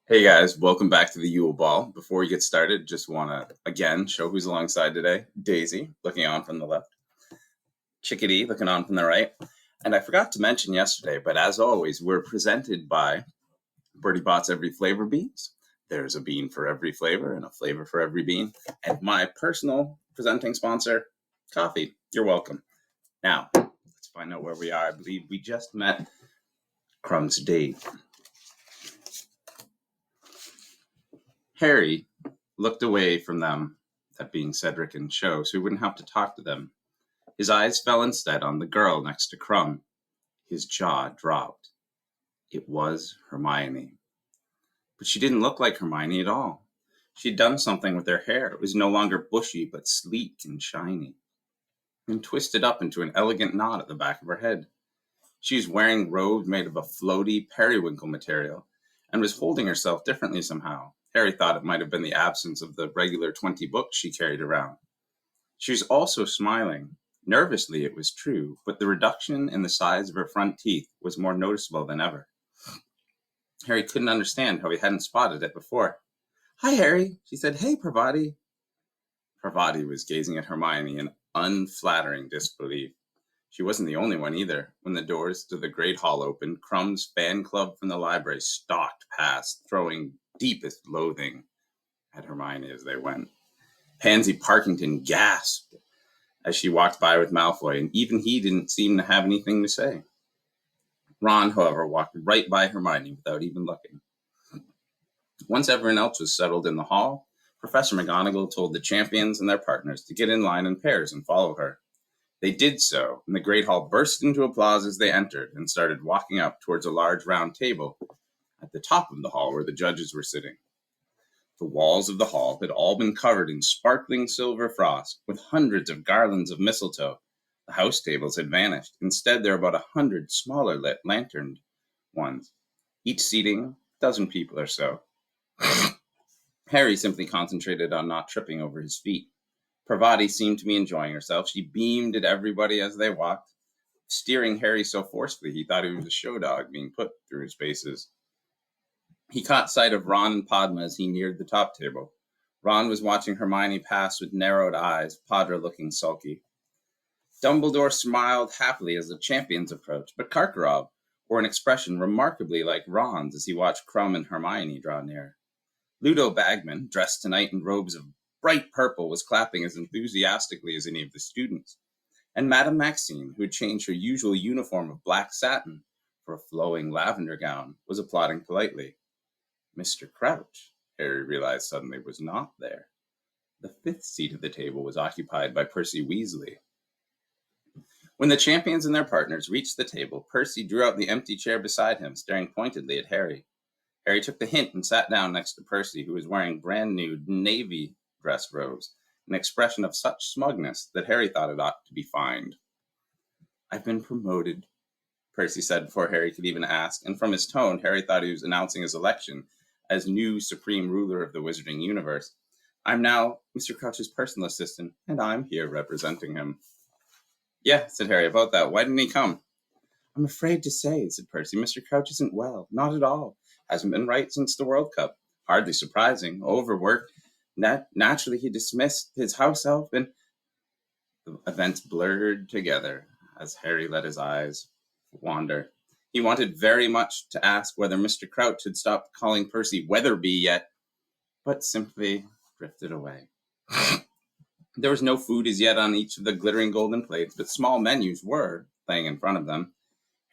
Hey guys, welcome back to the Yule Ball. Before we get started, just want to again show who's alongside today. Daisy, looking on from the left. Chickadee, looking on from the right. And I forgot to mention yesterday, but as always, we're presented by Birdie Bot's Every Flavor Beans. There's a bean for every flavor and a flavor for every bean. And my personal presenting sponsor, coffee. You're welcome. Now, let's find out where we are. I believe we just met Crumb's date. Harry looked away from them, that being Cedric and Cho, so he wouldn't have to talk to them. His eyes fell instead on the girl next to Crumb. His jaw dropped. It was Hermione. But she didn't look like Hermione at all. She'd done something with her hair. It was no longer bushy, but sleek and shiny, and twisted up into an elegant knot at the back of her head. She was wearing robes made of a floaty periwinkle material, and was holding herself differently somehow. Harry thought it might have been the absence of the regular 20 books she carried around. She was also smiling. Nervously, it was true, but the reduction in the size of her front teeth was more noticeable than ever. Harry couldn't understand how he hadn't spotted it before. "Hi, Harry," she said. "Hey, Parvati." Parvati was gazing at Hermione in unflattering disbelief. She wasn't the only one either. When the doors to the great hall opened, Crumb's fan club from the library stalked past, throwing deepest loathing at Hermione as they went. Pansy Parkington gasped as she walked by with Malfoy, and even he didn't seem to have anything to say. Ron, however, walked right by Hermione without even looking. Once everyone else was settled in the hall, Professor McGonagall told the champions and their partners to get in line in pairs and follow her. They did so, and the great hall burst into applause as they entered and started walking up towards a large round table at the top of the hall where the judges were sitting. The walls of the hall had all been covered in sparkling silver frost, with hundreds of garlands of mistletoe. The house tables had vanished. Instead, there were about 100 smaller lit lanterned ones, each seating a dozen people or so. Harry simply concentrated on not tripping over his feet. Parvati seemed to be enjoying herself. She beamed at everybody as they walked, steering Harry so forcefully he thought he was a show dog being put through his paces. He caught sight of Ron and Padma as he neared the top table. Ron was watching Hermione pass with narrowed eyes, Padma looking sulky. Dumbledore smiled happily as the champions approached, but Karkaroff wore an expression remarkably like Ron's as he watched Crumb and Hermione draw near. Ludo Bagman, dressed tonight in robes of bright purple, was clapping as enthusiastically as any of the students. And Madame Maxime, who had changed her usual uniform of black satin for a flowing lavender gown, was applauding politely. Mr. Crouch, Harry realized suddenly, was not there. The fifth seat at the table was occupied by Percy Weasley. When the champions and their partners reached the table, Percy drew out the empty chair beside him, staring pointedly at Harry. Harry took the hint and sat down next to Percy, who was wearing brand new navy dress robes, an expression of such smugness that Harry thought it ought to be fined. "I've been promoted," Percy said before Harry could even ask, and from his tone, Harry thought he was announcing his election as new supreme ruler of the Wizarding Universe. "I'm now Mr. Crouch's personal assistant, and I'm here representing him." "Yeah," said Harry, "about that. Why didn't he come?" "I'm afraid to say," said Percy. "Mr. Crouch isn't well. Not at all. Hasn't been right since the World Cup. Hardly surprising. Overworked. Naturally, he dismissed his house elf, and..." The events blurred together as Harry let his eyes wander. He wanted very much to ask whether Mr. Crouch had stopped calling Percy Weatherby yet, but simply drifted away. There was no food as yet on each of the glittering golden plates, but small menus were laying in front of them.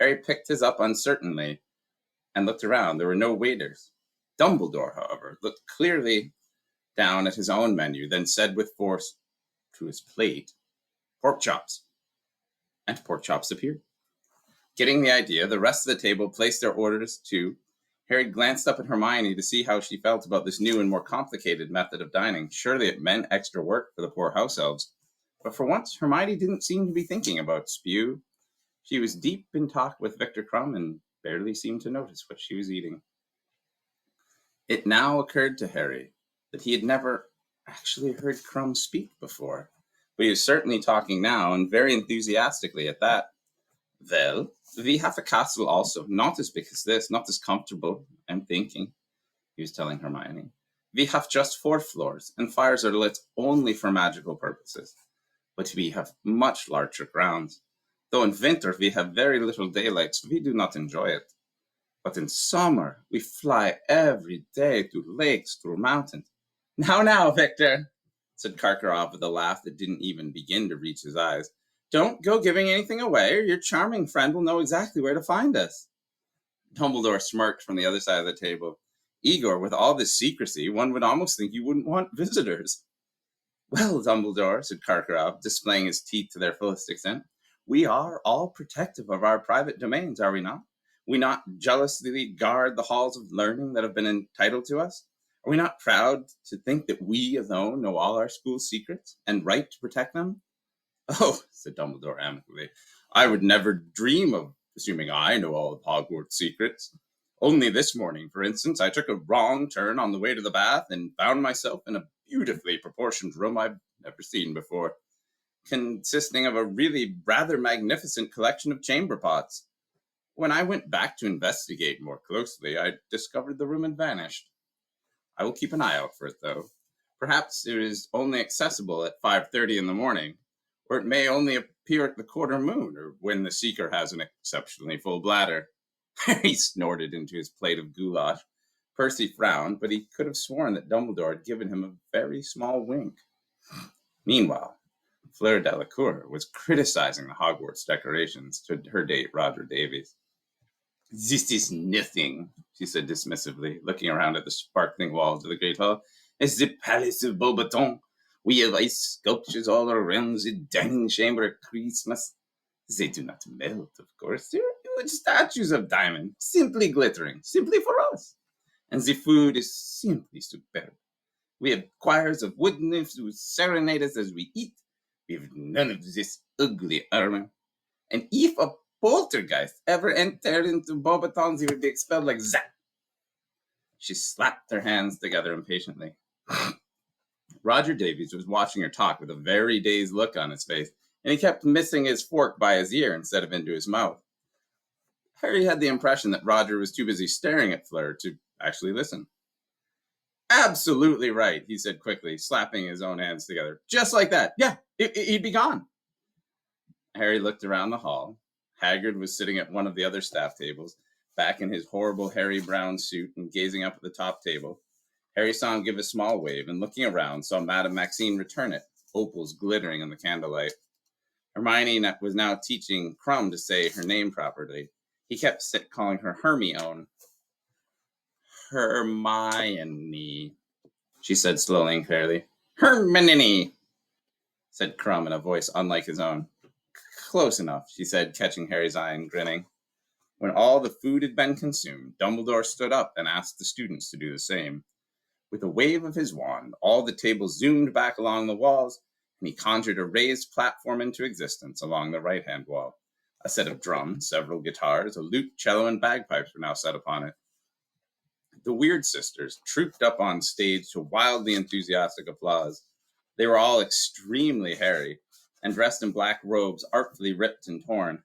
Harry picked his up uncertainly and looked around. There were no waiters. Dumbledore, however, looked clearly down at his own menu, then said with force to his plate, "Pork chops." And pork chops appeared. Getting the idea, the rest of the table placed their orders too. Harry glanced up at Hermione to see how she felt about this new and more complicated method of dining. Surely it meant extra work for the poor house elves. But for once, Hermione didn't seem to be thinking about spew. She was deep in talk with Victor Crumb and barely seemed to notice what she was eating. It now occurred to Harry that he had never actually heard Crumb speak before. But he was certainly talking now, and very enthusiastically at that. "Well, we have a castle also, not as big as this, not as comfortable, I'm thinking. he was telling Hermione. We have just 4 floors, and fires are lit only for magical purposes. But we have much larger grounds. Though in winter we have very little daylight, so we do not enjoy it. But in summer, we fly every day to lakes, through mountains. Now, Victor, said Karkaroff with a laugh that didn't even begin to reach his eyes. Don't go giving anything away, or your charming friend will know exactly where to find us. Dumbledore smirked from the other side of the table. Igor, with all this secrecy, one would almost think you wouldn't want visitors. Well, Dumbledore, said Karkaroff, displaying his teeth to their fullest extent, we are all protective of our private domains, are we not? We not jealously guard the halls of learning that have been entitled to us? Are we not proud to think that we alone know all our school's secrets, and right to protect them? Oh, said Dumbledore amicably, I would never dream of assuming I know all of Hogwarts' secrets. Only this morning, for instance, I took a wrong turn on the way to the bath and found myself in a beautifully proportioned room I've never seen before, consisting of a really rather magnificent collection of chamber pots. When I went back to investigate more closely, I discovered the room had vanished. I will keep an eye out for it, though. Perhaps it is only accessible at 5:30 in the morning, or it may only appear at the quarter moon, or when the seeker has an exceptionally full bladder. Harry snorted into his plate of goulash. Percy frowned, but he could have sworn that Dumbledore had given him a very small wink. Meanwhile, Fleur Delacour was criticizing the Hogwarts decorations to her date, Roger Davies. This is nothing, she said dismissively, looking around at the sparkling walls of the great hall. It's the Palace of Beauxbatons. We have ice sculptures all around the dining chamber at Christmas. They do not melt, of course. They're huge statues of diamond, simply glittering, simply for us. And the food is simply superb. We have choirs of wood nymphs who serenade us as we eat. We have none of this ugly armor. And if a poltergeist ever entered into Beauxbatons, he would be expelled like that. She slapped her hands together impatiently. Roger Davies was watching her talk with a very dazed look on his face, and he kept missing his fork by his ear instead of into his mouth. Harry had the impression that Roger was too busy staring at Fleur to actually listen. Absolutely right, he said quickly, slapping his own hands together. Just like that. Yeah, he'd be gone. Harry looked around the hall. Hagrid was sitting at one of the other staff tables, back in his horrible hairy brown suit and gazing up at the top table. Harry saw him give a small wave, and looking around, saw Madame Maxime return it, opals glittering in the candlelight. Hermione was now teaching Krum to say her name properly. He kept calling her Hermione. Hermione, she said slowly and clearly. Hermione, said Krum in a voice unlike his own. Close enough, she said, catching Harry's eye and grinning. When all the food had been consumed, Dumbledore stood up and asked the students to do the same. With a wave of his wand, all the tables zoomed back along the walls, and he conjured a raised platform into existence along the right-hand wall. A set of drums, several guitars, a lute, cello, and bagpipes were now set upon it. The Weird Sisters trooped up on stage to wildly enthusiastic applause. They were all extremely hairy, and dressed in black robes artfully ripped and torn.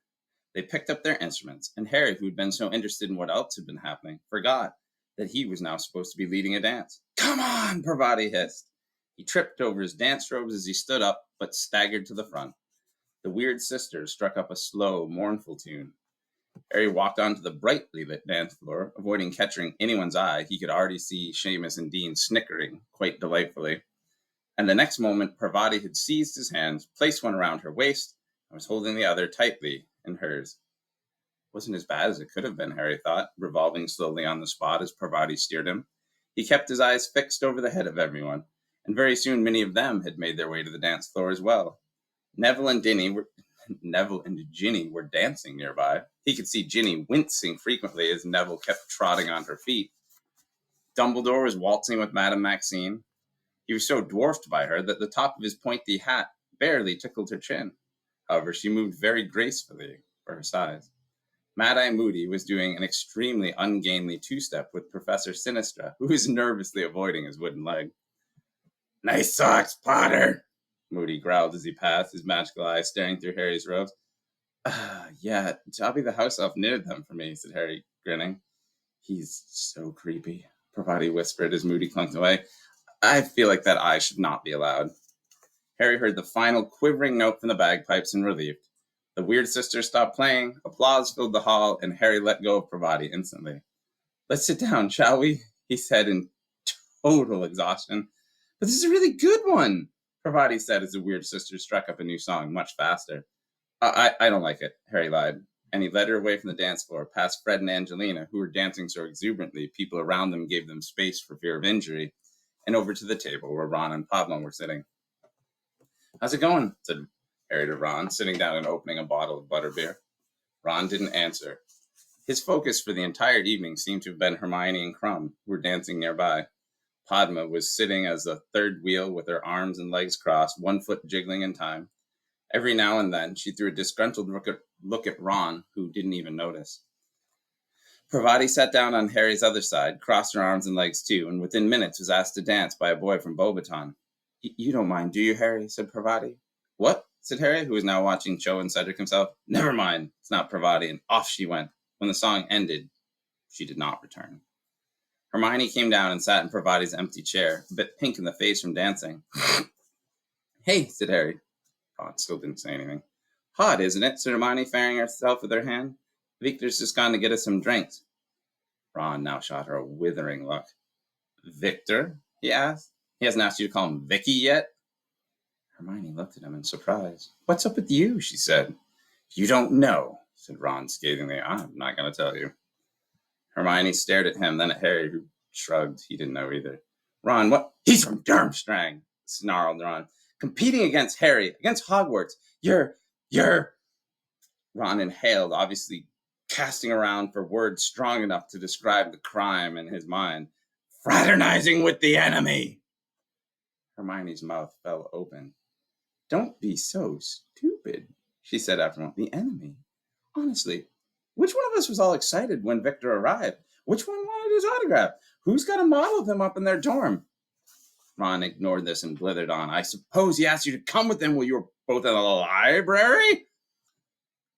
They picked up their instruments, and Harry, who had been so interested in what else had been happening, forgot that he was now supposed to be leading a dance. Come on, Parvati hissed. He tripped over his dance robes as he stood up, but staggered to the front. The Weird Sisters struck up a slow, mournful tune. Harry walked onto the brightly lit dance floor, avoiding catching anyone's eye. He could already see Seamus and Dean snickering quite delightfully. And the next moment, Parvati had seized his hands, placed one around her waist, and was holding the other tightly in hers. Wasn't as bad as it could have been, Harry thought, revolving slowly on the spot as Parvati steered him. He kept his eyes fixed over the head of everyone, and very soon many of them had made their way to the dance floor as well. Neville and Ginny were dancing nearby. He could see Ginny wincing frequently as Neville kept trotting on her feet. Dumbledore was waltzing with Madame Maxime. He was so dwarfed by her that the top of his pointy hat barely tickled her chin. However, she moved very gracefully for her size. Mad-Eye Moody was doing an extremely ungainly two-step with Professor Sinistra, who was nervously avoiding his wooden leg. Nice socks, Potter, Moody growled as he passed, his magical eyes staring through Harry's robes. Yeah, Dobby the house elf knitted them for me, said Harry, grinning. He's so creepy. Parvati whispered as Moody clunked away. I feel like that eye should not be allowed. Harry heard the final quivering note from the bagpipes and relieved. The weird sisters stopped playing, applause filled the hall, and Harry let go of Parvati instantly. Let's sit down, shall we? He said in total exhaustion. But this is a really good one, Parvati said as the weird sisters struck up a new song, much faster. I don't like it, Harry lied, and he led her away from the dance floor, past Fred and Angelina, who were dancing so exuberantly people around them gave them space for fear of injury, and over to the table where Ron and Padma were sitting. How's it going? Said Harry to Ron, sitting down and opening a bottle of butterbeer. Ron didn't answer. His focus for the entire evening seemed to have been Hermione and Crumb, who were dancing nearby. Padma was sitting as a third wheel with her arms and legs crossed, one foot jiggling in time. Every now and then, she threw a disgruntled look at Ron, who didn't even notice. Parvati sat down on Harry's other side, crossed her arms and legs too, and within minutes was asked to dance by a boy from Beauxbaton. You don't mind, do you, Harry? Said Parvati. What? Said Harry, who was now watching Cho and Cedric himself. Never mind, it's not Parvati, and off she went. When the song ended, she did not return. Hermione came down and sat in Parvati's empty chair, a bit pink in the face from dancing. Hey, said Harry. Ron still didn't say anything. Hot, isn't it? Said Hermione, fanning herself with her hand. Victor's just gone to get us some drinks. Ron now shot her a withering look. Victor? He asked. He hasn't asked you to call him Vicky yet? Hermione looked at him in surprise. What's up with you? She said. You don't know, said Ron scathingly. I'm not going to tell you. Hermione stared at him, then at Harry, who shrugged. He didn't know either. Ron, what? He's from Durmstrang, snarled Ron. Competing against Harry, against Hogwarts. You're... Ron inhaled, obviously casting around for words strong enough to describe the crime in his mind. Fraternizing with the enemy. Hermione's mouth fell open. Don't be so stupid, she said after a moment. The enemy? Honestly, which one of us was all excited when Victor arrived? Which one wanted his autograph? Who's got a model of him up in their dorm? Ron ignored this and blithered on. I suppose he asked you to come with him while you were both in the library?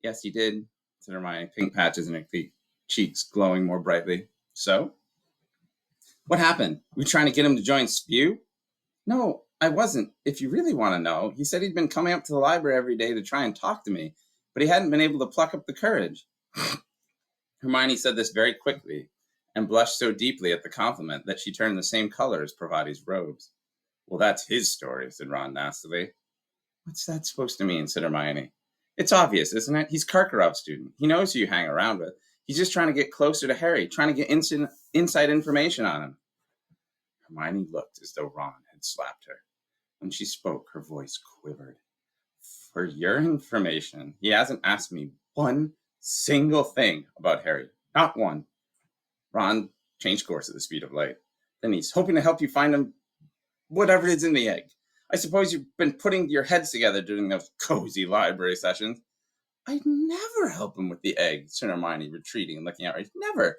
Yes, he did, said Hermione, pink patches in her cheeks glowing more brightly. So? What happened? Were you trying to get him to join Spew? No, I wasn't. If you really want to know, he said he'd been coming up to the library every day to try and talk to me, but he hadn't been able to pluck up the courage. Hermione said this very quickly and blushed so deeply at the compliment that she turned the same color as Parvati's robes. Well, that's his story, said Ron nastily. What's that supposed to mean, said Hermione. It's obvious, isn't it? He's Karkarov's student. He knows who you hang around with. He's just trying to get closer to Harry, trying to get inside information on him. Hermione looked as though Ron had slapped her. When she spoke, her voice quivered. For your information, he hasn't asked me one single thing about Harry. Not one. Ron changed course at the speed of light. Then he's hoping to help you find him, whatever is in the egg. I suppose you've been putting your heads together during those cozy library sessions. I'd never help him with the egg, said Hermione, retreating and looking at her. Never.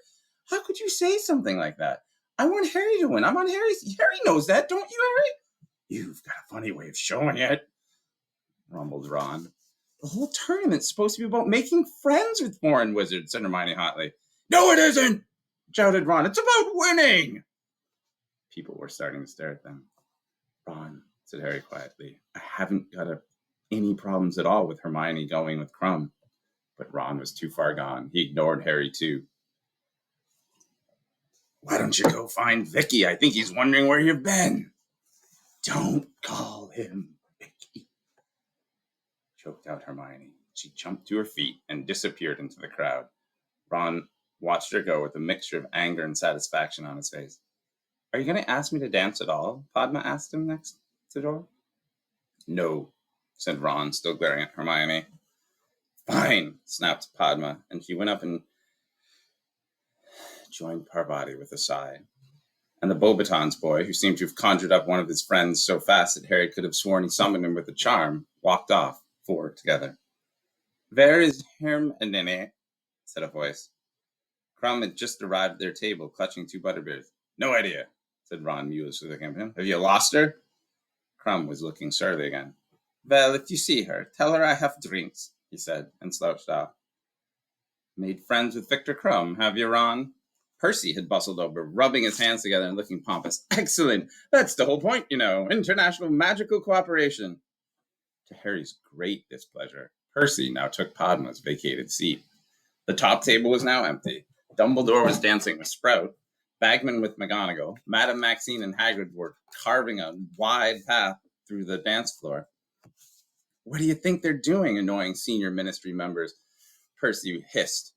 How could you say something like that? I want Harry to win. I'm on Harry's. Harry knows that, don't you, Harry? You've got a funny way of showing it, rumbled Ron. The whole tournament's supposed to be about making friends with foreign wizards, said Hermione hotly. No, it isn't, shouted Ron. It's about winning. People were starting to stare at them. Ron, said Harry quietly, I haven't got any problems at all with Hermione going with Crumb. But Ron was too far gone. He ignored Harry, too. Why don't you go find Vicky? I think he's wondering where you've been. Don't call him Vicky, choked out Hermione. She jumped to her feet and disappeared into the crowd. Ron watched her go with a mixture of anger and satisfaction on his face. Are you going to ask me to dance at all? Padma asked him next to the door. No, said Ron, still glaring at Hermione. Fine, snapped Padma, and she went up and joined Parvati with a sigh. And the Beauxbatons boy, who seemed to have conjured up one of his friends so fast that Harry could have sworn he summoned him with a charm, walked off, four together. Where is Hermione? Said a voice. Crumb had just arrived at their table, clutching 2 butterbeers. No idea, said Ron mulishly looking at him. Have you lost her? Crumb was looking surly again. Well, if you see her, tell her I have drinks, he said, and slouched off. Made friends with Victor Crumb, have you, Ron? Percy had bustled over, rubbing his hands together and looking pompous. Excellent! That's the whole point, you know. International magical cooperation. To Harry's great displeasure, Percy now took Padma's vacated seat. The top table was now empty. Dumbledore was dancing with Sprout. Bagman with McGonagall. Madame Maxine and Hagrid were carving a wide path through the dance floor. What do you think they're doing, annoying senior ministry members? Percy hissed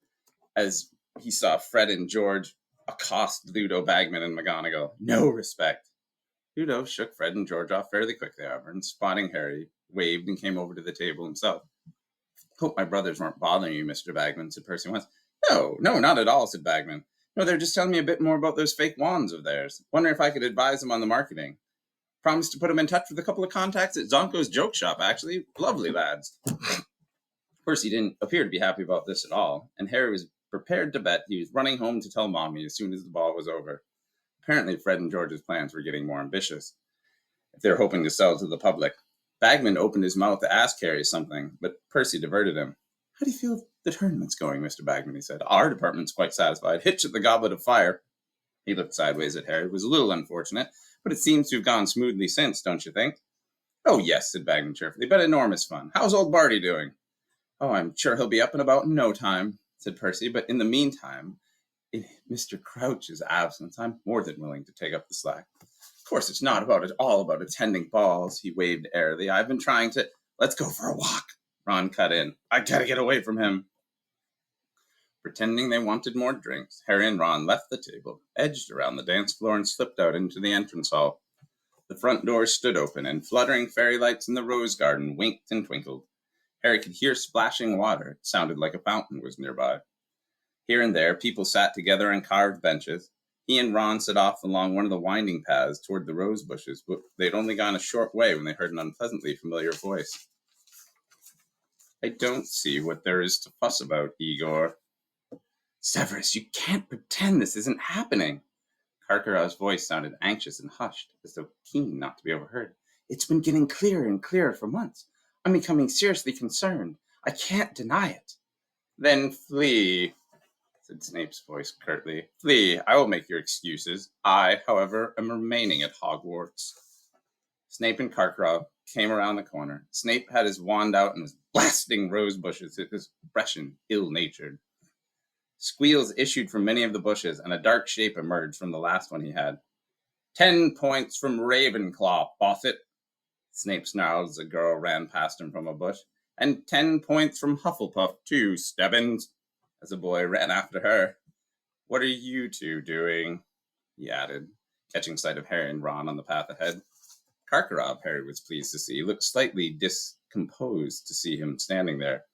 as he saw Fred and George accost Ludo, Bagman, and McGonagall. No respect. Ludo shook Fred and George off fairly quickly, however, and spotting Harry, waved and came over to the table himself. Hope my brothers weren't bothering you, Mr. Bagman, said Percy once. No, not at all, said Bagman. No, they're just telling me a bit more about those fake wands of theirs. Wonder if I could advise them on the marketing. Promised to put them in touch with a couple of contacts at Zonko's joke shop, actually. Lovely lads. Percy didn't appear to be happy about this at all, and Harry was prepared to bet he was running home to tell Mommy as soon as the ball was over. Apparently, Fred and George's plans were getting more ambitious, if they were hoping to sell to the public. Bagman opened his mouth to ask Harry something, but Percy diverted him. How do you feel the tournament's going, Mr. Bagman, he said. Our department's quite satisfied. Hitch at the Goblet of Fire. He looked sideways at Harry. It was a little unfortunate, but it seems to have gone smoothly since, don't you think? Oh, yes, said Bagman cheerfully. Been enormous fun. How's old Barty doing? Oh, I'm sure he'll be up and about in no time, said Percy, but in the meantime, in Mr. Crouch's absence, I'm more than willing to take up the slack. Of course, it's not all about attending balls, he waved airily. I've been trying to... Let's go for a walk, Ron cut in. I gotta get away from him. Pretending they wanted more drinks, Harry and Ron left the table, edged around the dance floor, and slipped out into the entrance hall. The front doors stood open, and fluttering fairy lights in the rose garden winked and twinkled. Harry could hear splashing water. It sounded like a fountain was nearby. Here and there, people sat together on carved benches. He and Ron set off along one of the winding paths toward the rose bushes, but they'd only gone a short way when they heard an unpleasantly familiar voice. I don't see what there is to fuss about, Igor. Severus, you can't pretend this isn't happening. Karkarov's voice sounded anxious and hushed, as though keen not to be overheard. It's been getting clearer and clearer for months. I'm becoming seriously concerned. I can't deny it. Then flee, said Snape's voice curtly. Flee, I will make your excuses. I, however, am remaining at Hogwarts. Snape and Karkarov came around the corner. Snape had his wand out and was blasting rose bushes, his expression ill-natured. Squeals issued from many of the bushes, and a dark shape emerged from the last one he had. 10 points from Ravenclaw, Fawcett, Snape snarled as a girl ran past him from a bush. And 10 points from Hufflepuff, too, Stebbins, as a boy ran after her. What are you two doing? He added, catching sight of Harry and Ron on the path ahead. Karkarov, Harry was pleased to see, looked slightly discomposed to see him standing there.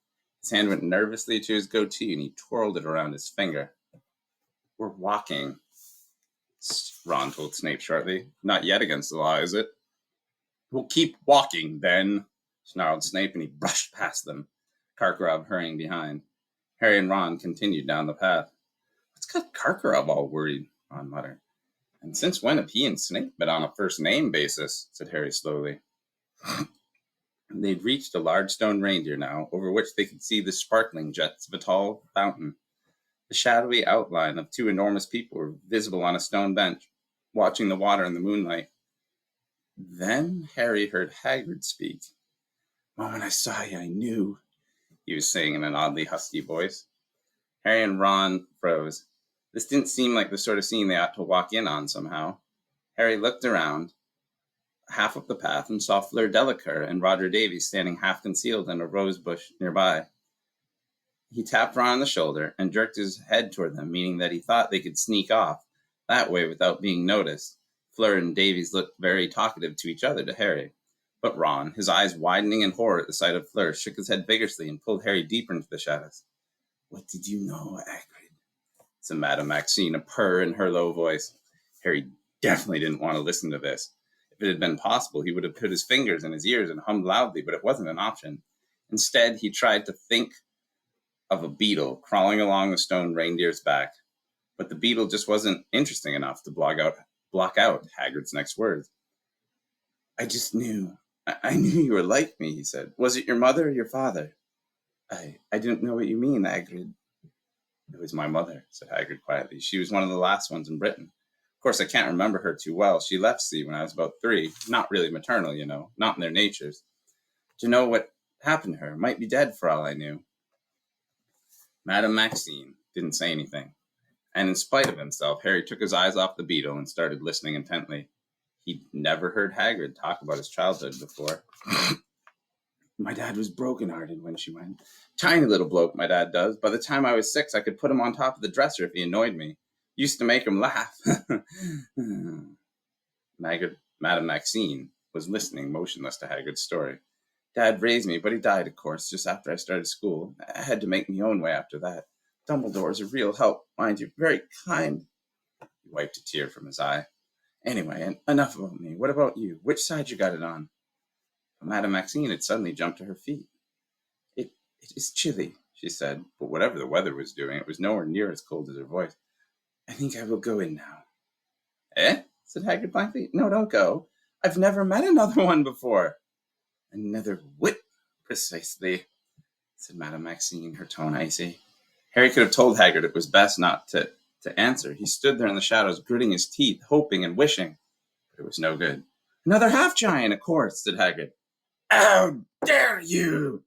His hand went nervously to his goatee, and he twirled it around his finger. We're walking, Ron told Snape shortly. Not yet against the law, is it? We'll keep walking, then, snarled Snape, and he brushed past them, Karkarov hurrying behind. Harry and Ron continued down the path. What's got Karkarov all worried? Ron muttered. And since when have he and Snape been on a first-name basis? Said Harry slowly. They'd reached a large stone reindeer now, over which they could see the sparkling jets of a tall fountain. The shadowy outline of two enormous people were visible on a stone bench, watching the water in the moonlight. Then Harry heard Hagrid speak. The moment I saw you, I knew, he was saying in an oddly husky voice. Harry and Ron froze. This didn't seem like the sort of scene they ought to walk in on somehow. Harry looked around, half up the path, and saw Fleur Delacour and Roger Davies standing half concealed in a rose bush nearby. He tapped Ron on the shoulder and jerked his head toward them, meaning that he thought they could sneak off that way without being noticed. Fleur and Davies looked very talkative to each other to Harry. But Ron, his eyes widening in horror at the sight of Fleur, shook his head vigorously and pulled Harry deeper into the shadows. What did you know, Hagrid? Said Madame Maxine, a purr in her low voice. Harry definitely didn't want to listen to this. If it had been possible, he would have put his fingers in his ears and hummed loudly, but it wasn't an option. Instead, he tried to think of a beetle crawling along the stone reindeer's back. But the beetle just wasn't interesting enough to block out Hagrid's next words. I just knew. I knew you were like me, he said. Was it your mother or your father? I didn't know what you mean, Hagrid. It was my mother, said Hagrid quietly. She was one of the last ones in Britain. Of course, I can't remember her too well. She left sea when I was about 3. Not really maternal, not in their natures. To know what happened to her. Might be dead for all I knew. Madame Maxine didn't say anything. And in spite of himself, Harry took his eyes off the beetle and started listening intently. He'd never heard Hagrid talk about his childhood before. My dad was broken-hearted when she went. Tiny little bloke, my dad does. By the time I was 6, I could put him on top of the dresser if he annoyed me. Used to make him laugh. Madame Maxine was listening motionless to Hagrid's story. Dad raised me, but he died, of course, just after I started school. I had to make my own way after that. Dumbledore's a real help, mind you, very kind. He wiped a tear from his eye. Anyway, enough about me. What about you? Which side you got it on? Madame Maxine had suddenly jumped to her feet. It is chilly, she said, but whatever the weather was doing, it was nowhere near as cold as her voice. I think I will go in now. Eh? Said Hagrid blankly. No, don't go. I've never met another one before. Another what? Precisely, said Madame Maxine, her tone icy. Harry could have told Hagrid it was best not to answer. He stood there in the shadows, gritting his teeth, hoping and wishing. But it was no good. Another half-giant, of course, said Hagrid. How dare you!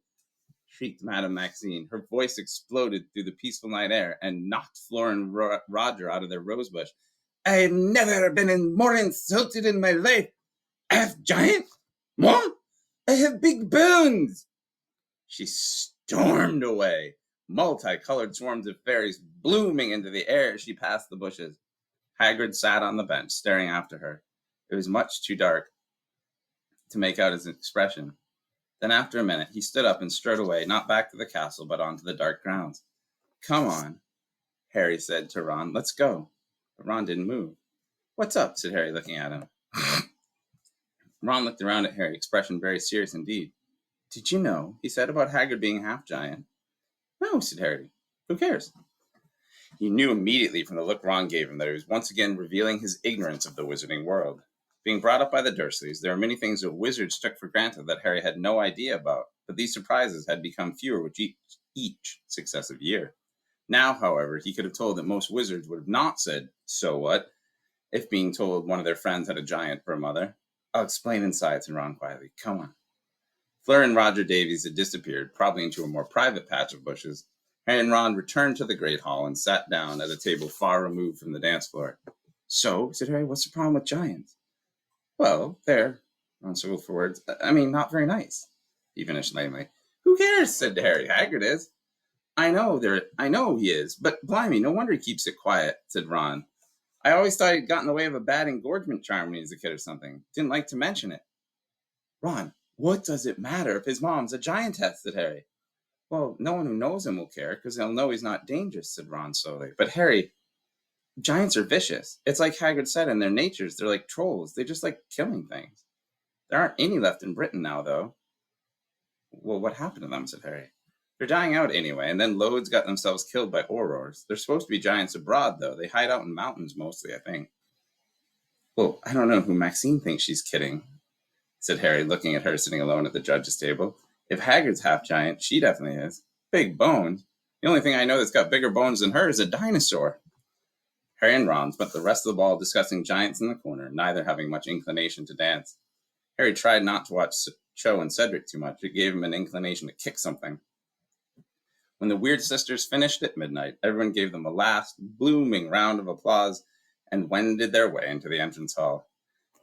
Shrieked Madame Maxine. Her voice exploded through the peaceful night air and knocked Fleur and Roger out of their rosebush. I've never been more insulted in my life. Half-giant? Moi? I have big bones! She stormed away, multicolored swarms of fairies blooming into the air as she passed the bushes. Hagrid sat on the bench, staring after her. It was much too dark to make out his expression. Then after a minute, he stood up and strode away, not back to the castle, but onto the dark grounds. Come on, Harry said to Ron. Let's go. But Ron didn't move. What's up? Said Harry, looking at him. Ron looked around at Harry, expression very serious indeed. Did you know, he said, about Hagrid being half-giant? No, said Harry. Who cares? He knew immediately from the look Ron gave him that he was once again revealing his ignorance of the wizarding world. Being brought up by the Dursleys, there are many things that wizards took for granted that Harry had no idea about, but these surprises had become fewer with each successive year. Now, however, he could have told that most wizards would have not said, so what, if being told one of their friends had a giant for a mother. I'll explain inside, said Ron quietly. Come on. Fleur and Roger Davies had disappeared, probably into a more private patch of bushes. Harry and Ron returned to the Great Hall and sat down at a table far removed from the dance floor. So, said Harry, what's the problem with giants? Well, they're, Ron struggled for words, not very nice, he finished lamely. Who cares, said Harry. Hagrid is. I know he is, but blimey, no wonder he keeps it quiet, said Ron. I always thought he'd got in the way of a bad engorgement charm when he was a kid or something. Didn't like to mention it. Ron, what does it matter if his mom's a giantess, said Harry. Well, no one who knows him will care, because they'll know he's not dangerous, said Ron slowly. But Harry, giants are vicious. It's like Hagrid said in their natures. They're like trolls. They just like killing things. There aren't any left in Britain now, though. Well, what happened to them, said Harry. They're dying out anyway, and then loads got themselves killed by aurors. They're supposed to be giants abroad, though. They hide out in mountains mostly, I think. Well, I don't know who Maxine thinks she's kidding, said Harry, looking at her sitting alone at the judge's table. If Hagrid's half-giant, she definitely is. Big bones. The only thing I know that's got bigger bones than her is a dinosaur. Harry and Ron spent the rest of the ball discussing giants in the corner, neither having much inclination to dance. Harry tried not to watch Cho and Cedric too much. It gave him an inclination to kick something. When the Weird Sisters finished at midnight, everyone gave them a last, blooming round of applause and wended their way into the entrance hall.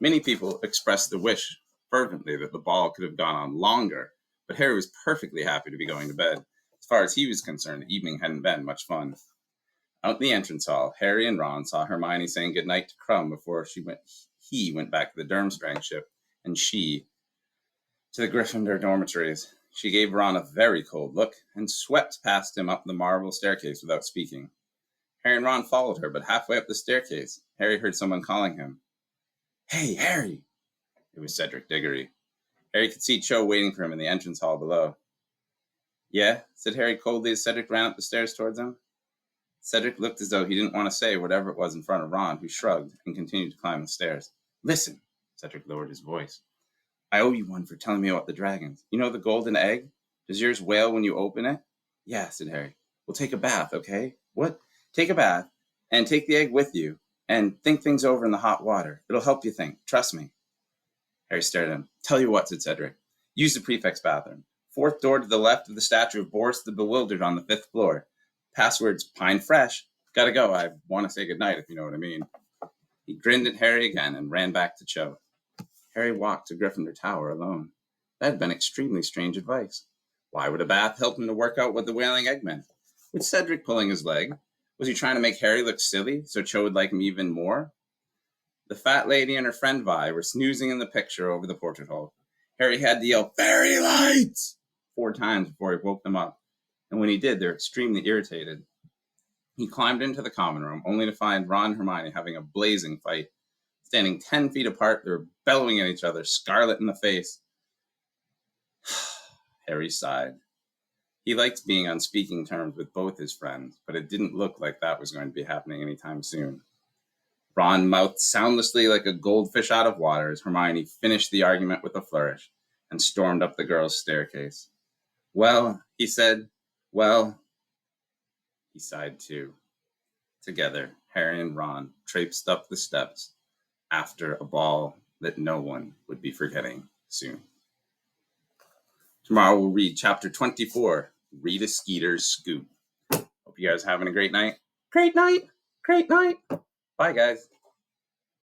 Many people expressed the wish fervently that the ball could have gone on longer, but Harry was perfectly happy to be going to bed. As far as he was concerned, the evening hadn't been much fun. Out in the entrance hall, Harry and Ron saw Hermione saying goodnight to Crumb before he went back to the Durmstrang ship, and she to the Gryffindor dormitories. She gave Ron a very cold look and swept past him up the marble staircase without speaking. Harry and Ron followed her, but halfway up the staircase, Harry heard someone calling him. Hey, Harry! It was Cedric Diggory. Harry could see Cho waiting for him in the entrance hall below. Yeah, said Harry coldly as Cedric ran up the stairs towards him. Cedric looked as though he didn't want to say whatever it was in front of Ron, who shrugged and continued to climb the stairs. Listen, Cedric lowered his voice. I owe you one for telling me about the dragons. You know the golden egg? Does yours wail when you open it? Yeah, said Harry. We'll take a bath, okay? What? Take a bath and take the egg with you and think things over in the hot water. It'll help you think. Trust me. Harry stared at him. Tell you what, said Cedric. Use the prefect's bathroom. Fourth door to the left of the statue of Boris the Bewildered on the 5th floor. Password's Pine Fresh. Gotta go. I want to say goodnight, if you know what I mean. He grinned at Harry again and ran back to Cho. Harry walked to Gryffindor Tower alone. That had been extremely strange advice. Why would a bath help him to work out what the wailing egg meant? Was Cedric pulling his leg? Was he trying to make Harry look silly so Cho would like him even more? The fat lady and her friend Vi were snoozing in the picture over the portrait hole. Harry had to yell, "Fairy lights!" 4 times before he woke them up, and when he did, they were extremely irritated. He climbed into the common room, only to find Ron and Hermione having a blazing fight. Standing 10 feet apart, they were bellowing at each other, scarlet in the face. Harry sighed. He liked being on speaking terms with both his friends, but it didn't look like that was going to be happening anytime soon. Ron mouthed soundlessly like a goldfish out of water as Hermione finished the argument with a flourish and stormed up the girls' staircase. Well, he said, well, he sighed too. Together, Harry and Ron traipsed up the steps after a ball that no one would be forgetting soon. Tomorrow we'll read chapter 24, Rita Skeeter's Scoop. Hope you guys are having a great night. Great night. Great night. Bye, guys.